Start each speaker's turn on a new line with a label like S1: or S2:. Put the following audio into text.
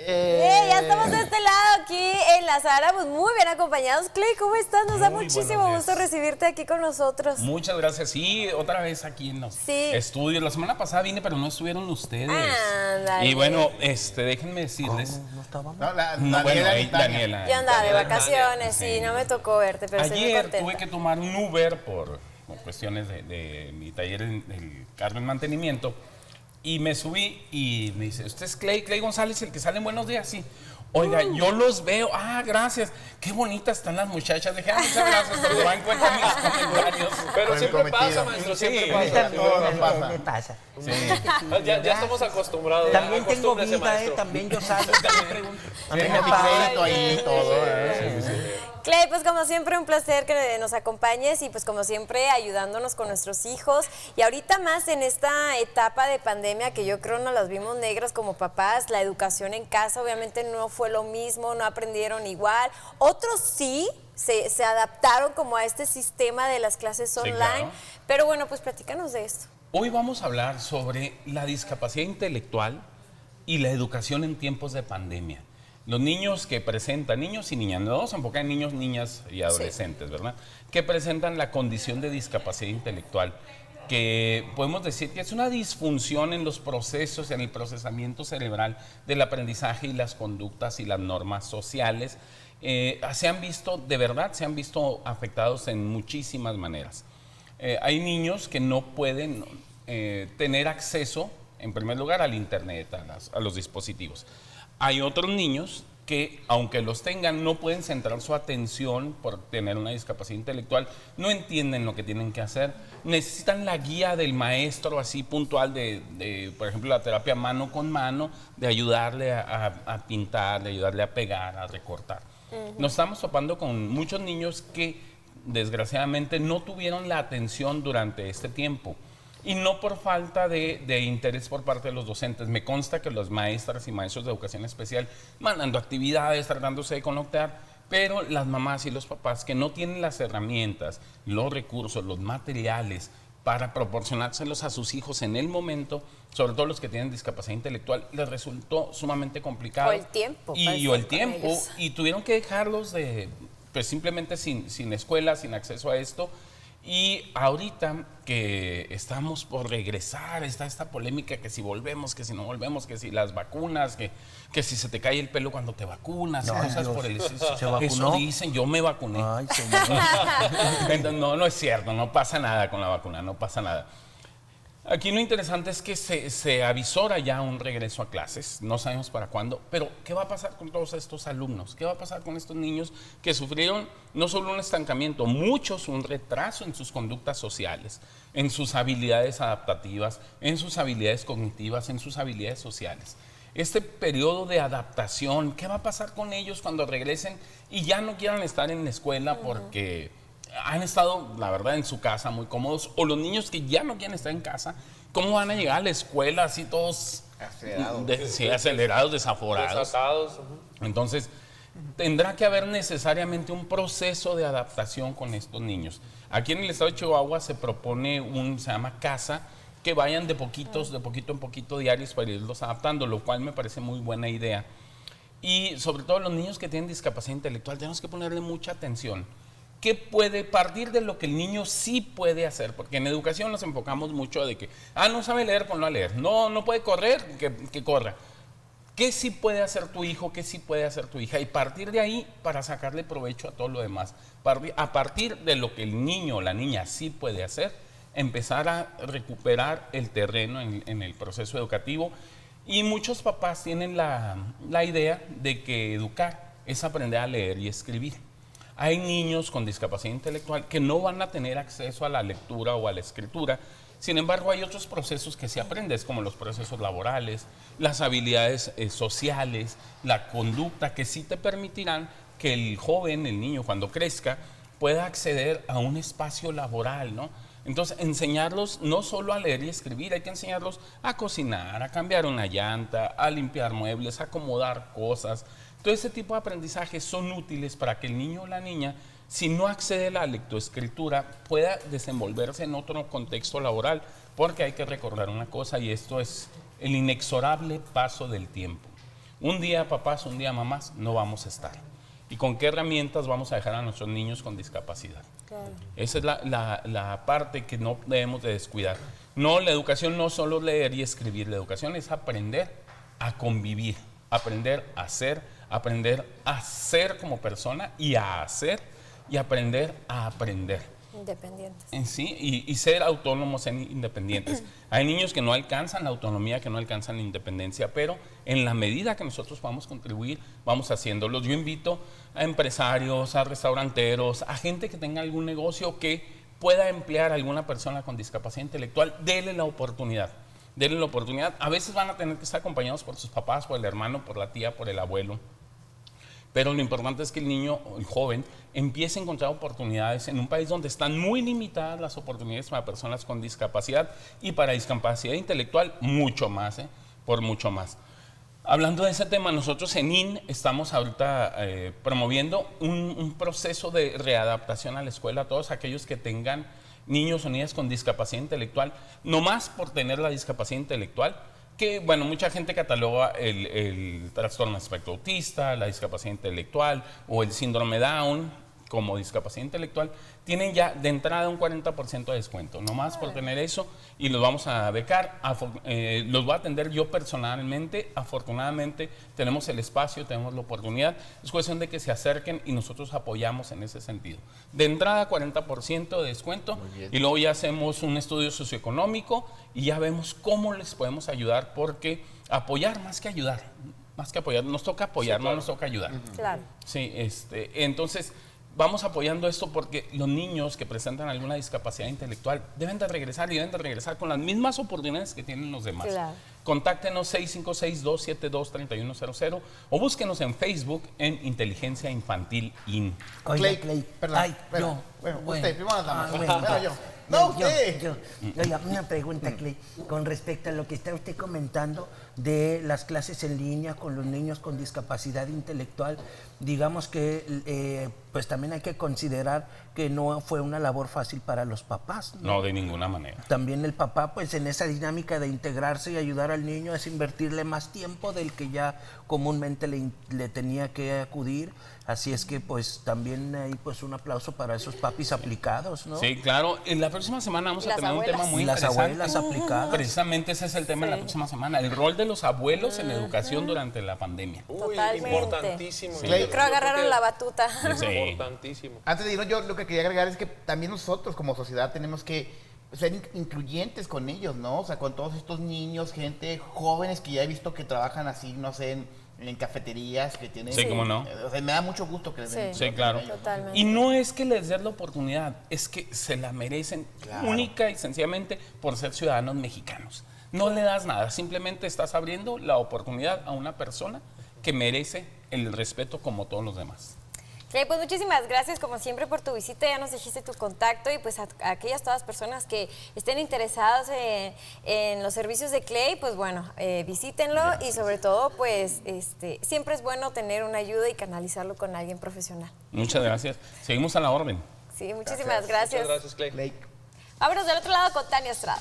S1: Ya estamos de este lado aquí en La Sara, pues muy bien acompañados. Clay, ¿cómo estás? Nos da muchísimo gusto recibirte aquí con nosotros.
S2: Muchas gracias. Sí, otra vez aquí en los estudios. La semana pasada vine, pero no estuvieron ustedes. Y bueno, déjenme decirles.
S3: ¿No estaban?
S2: No, bueno, Daniela.
S1: Yo andaba de vacaciones, sí, no me tocó verte, pero estoy muy
S2: Ayer
S1: contenta.
S2: tuve que tomar un Uber por cuestiones de mi taller, el carro en mantenimiento. Y me subí y me dice, ¿usted es Clay González, el que sale en Buenos Días? Sí. Oiga, yo los veo. Ah, gracias. Qué bonitas están las muchachas. Dije, muchas gracias, pero va en cuenta mis comentarios.
S4: Pero siempre pasa, maestro, siempre pasa.
S3: Me pasa.
S2: Sí.
S4: Ya estamos acostumbrados.
S3: También tengo
S4: Acostúmbrese,
S3: vida,
S4: maestro.
S3: también yo salgo, también pregunto.
S5: Tiene mi crédito ahí y todo.
S1: Clay, pues como siempre un placer que nos acompañes y pues como siempre ayudándonos con nuestros hijos y ahorita más en esta etapa de pandemia que yo creo nos las vimos negras como papás, la educación en casa obviamente no fue lo mismo, no aprendieron igual, otros sí se adaptaron como a este sistema de las clases online,
S2: claro.
S1: Pero bueno, pues platícanos de esto.
S2: Hoy vamos a hablar sobre la discapacidad intelectual y la educación en tiempos de pandemia. Los niños que presentan, niños y niñas, no vamos a enfocar en niños, niñas y adolescentes, ¿verdad? Que presentan la condición de discapacidad intelectual, que podemos decir que es una disfunción en los procesos, en el procesamiento cerebral del aprendizaje y las conductas y las normas sociales. Se han visto, de verdad, se han visto afectados en muchísimas maneras. Hay niños que no pueden tener acceso, en primer lugar, al internet, a los dispositivos. Hay otros niños que, aunque los tengan, no pueden centrar su atención por tener una discapacidad intelectual, no entienden lo que tienen que hacer, necesitan la guía del maestro así puntual de por ejemplo, la terapia mano con mano, de ayudarle a pintar, de ayudarle a pegar, a recortar. Nos estamos topando con muchos niños que, desgraciadamente, no tuvieron la atención durante este tiempo. Y no por falta de interés por parte de los docentes. Me consta que los maestras y maestros de educación especial mandando actividades, tratándose de conectar, pero las mamás y los papás que no tienen las herramientas, los recursos, los materiales para proporcionárselos a sus hijos en el momento, sobre todo los que tienen discapacidad intelectual, les resultó sumamente complicado.
S1: O el tiempo.
S2: Y tuvieron que dejarlos pues simplemente sin escuela, sin acceso a esto. Y ahorita que estamos por regresar, está esta polémica que si volvemos, que si no volvemos, que si las vacunas, que si se te cae el pelo cuando te vacunas, no, cosas Dios, por el eso dicen, yo me vacuné.
S3: Ay, señor.
S2: Entonces, no es cierto, no pasa nada con la vacuna, no pasa nada. Aquí lo interesante es que se avisora ya un regreso a clases, no sabemos para cuándo, pero ¿qué va a pasar con todos estos alumnos? ¿Qué va a pasar con estos niños que sufrieron no solo un estancamiento, muchos un retraso en sus conductas sociales, en sus habilidades adaptativas, en sus habilidades cognitivas, en sus habilidades sociales? Este periodo de adaptación, ¿qué va a pasar con ellos cuando regresen y ya no quieran estar en la escuela porque han estado, la verdad, en su casa muy cómodos? O los niños que ya no quieren estar en casa, ¿cómo van a llegar a la escuela así todos acelerados, desaforados?
S4: Desatados.
S2: Entonces, tendrá que haber necesariamente un proceso de adaptación con estos niños. Aquí en el estado de Chihuahua se propone se llama CASA, que vayan de poquito en poquito diarios para irlos adaptando, lo cual me parece muy buena idea. Y sobre todo los niños que tienen discapacidad intelectual, tenemos que ponerle mucha atención. ¿Qué puede partir de lo que el niño sí puede hacer? Porque en educación nos enfocamos mucho de que, no sabe leer, ponlo a leer. No puede correr, que corra. ¿Qué sí puede hacer tu hijo? ¿Qué sí puede hacer tu hija? Y partir de ahí para sacarle provecho a todo lo demás. A partir de lo que el niño o la niña sí puede hacer, empezar a recuperar el terreno en el proceso educativo. Y muchos papás tienen la idea de que educar es aprender a leer y escribir. Hay niños con discapacidad intelectual que no van a tener acceso a la lectura o a la escritura. Sin embargo, hay otros procesos que se aprendes, como los procesos laborales, las habilidades sociales, la conducta, que sí te permitirán que el joven, el niño, cuando crezca, pueda acceder a un espacio laboral, ¿no? Entonces, enseñarlos no solo a leer y escribir, hay que enseñarlos a cocinar, a cambiar una llanta, a limpiar muebles, a acomodar cosas. Todo ese tipo de aprendizajes son útiles para que el niño o la niña, si no accede a la lectoescritura, pueda desenvolverse en otro contexto laboral, porque hay que recordar una cosa, y esto es el inexorable paso del tiempo. Un día papás, un día mamás, no vamos a estar. ¿Y con qué herramientas vamos a dejar a nuestros niños con discapacidad?
S1: Claro.
S2: Esa es la parte que no debemos de descuidar. No, la educación no solo leer y escribir, la educación es aprender a convivir, aprender a ser como persona y a hacer y aprender a aprender.
S1: Independientes.
S2: En sí, y ser autónomos, ser independientes. Hay niños que no alcanzan la autonomía, que no alcanzan la independencia, pero en la medida que nosotros podamos contribuir, vamos haciéndolo. Yo invito a empresarios, a restauranteros, a gente que tenga algún negocio que pueda emplear a alguna persona con discapacidad intelectual, denle la oportunidad. Denle la oportunidad. A veces van a tener que estar acompañados por sus papás, por el hermano, por la tía, por el abuelo. Pero lo importante es que el niño, el joven, empiece a encontrar oportunidades en un país donde están muy limitadas las oportunidades para personas con discapacidad y para discapacidad intelectual mucho más, por mucho más. Hablando de ese tema, nosotros en IN estamos ahorita promoviendo un proceso de readaptación a la escuela a todos aquellos que tengan niños o niñas con discapacidad intelectual, no más por tener la discapacidad intelectual, que, bueno, mucha gente cataloga el trastorno espectro autista, la discapacidad intelectual o el síndrome Down como discapacidad intelectual, tienen ya de entrada un 40% de descuento, nomás por tener eso, y los vamos a becar, los voy a atender yo personalmente. Afortunadamente tenemos el espacio, tenemos la oportunidad, es cuestión de que se acerquen y nosotros apoyamos en ese sentido. De entrada 40% de descuento, y luego ya hacemos un estudio socioeconómico y ya vemos cómo les podemos ayudar, porque apoyar más que ayudar, nos toca apoyar, sí, claro. No nos toca ayudar.
S1: Claro.
S2: Sí, entonces vamos apoyando esto porque los niños que presentan alguna discapacidad intelectual deben de regresar, y deben de regresar con las mismas oportunidades que tienen los demás.
S1: Claro.
S2: Contáctenos 656-272-3100 o búsquenos en Facebook en Inteligencia Infantil IN.
S3: Oye, Clay,
S5: perdón.
S3: Ay,
S5: bueno, usted, primero las damas. Bueno, yo.
S3: No, usted. Oiga, una pregunta, Clay, con respecto a lo que está usted comentando de las clases en línea con los niños con discapacidad intelectual. Digamos que pues también hay que considerar que no fue una labor fácil para los papás, ¿no?
S2: No, de ninguna manera.
S3: También el papá, pues en esa dinámica de integrarse y ayudar al niño es invertirle más tiempo del que ya comúnmente le tenía que acudir. Así es que pues también hay pues un aplauso para esos papis aplicados, ¿no?
S2: Sí, claro. En la próxima semana vamos a tener un tema muy
S3: las
S2: interesante.
S3: Abuelas aplicadas.
S2: Precisamente ese es el tema de la próxima semana, el rol de los abuelos en la educación durante la pandemia.
S4: Uy,
S1: Totalmente.
S4: importantísimo.
S2: Sí.
S1: Yo creo agarraron la batuta.
S2: Sí.
S4: Importantísimo.
S5: Antes de irnos, yo lo que quería agregar es que también nosotros como sociedad tenemos que ser incluyentes con ellos, ¿no? O sea, con todos estos niños, gente, jóvenes que ya he visto que trabajan así, no sé, en cafeterías que tienen...
S2: Sí, cómo no.
S5: O sea, me da mucho gusto que les den...
S2: Sí, claro.
S1: Totalmente.
S2: Y no es que les des la oportunidad, es que se la merecen única y sencillamente por ser ciudadanos mexicanos. No le das nada, simplemente estás abriendo la oportunidad a una persona que merece el respeto como todos los demás.
S1: Clay, pues muchísimas gracias como siempre por tu visita, ya nos dijiste tu contacto, y pues a aquellas todas personas que estén interesadas en los servicios de Clay, pues bueno, visítenlo. Gracias. Y sobre todo pues siempre es bueno tener una ayuda y canalizarlo con alguien profesional.
S2: Muchas gracias, seguimos a la orden.
S1: Sí, muchísimas gracias.
S4: Muchas gracias, Clay.
S1: Vámonos del otro lado con Tania Estrada.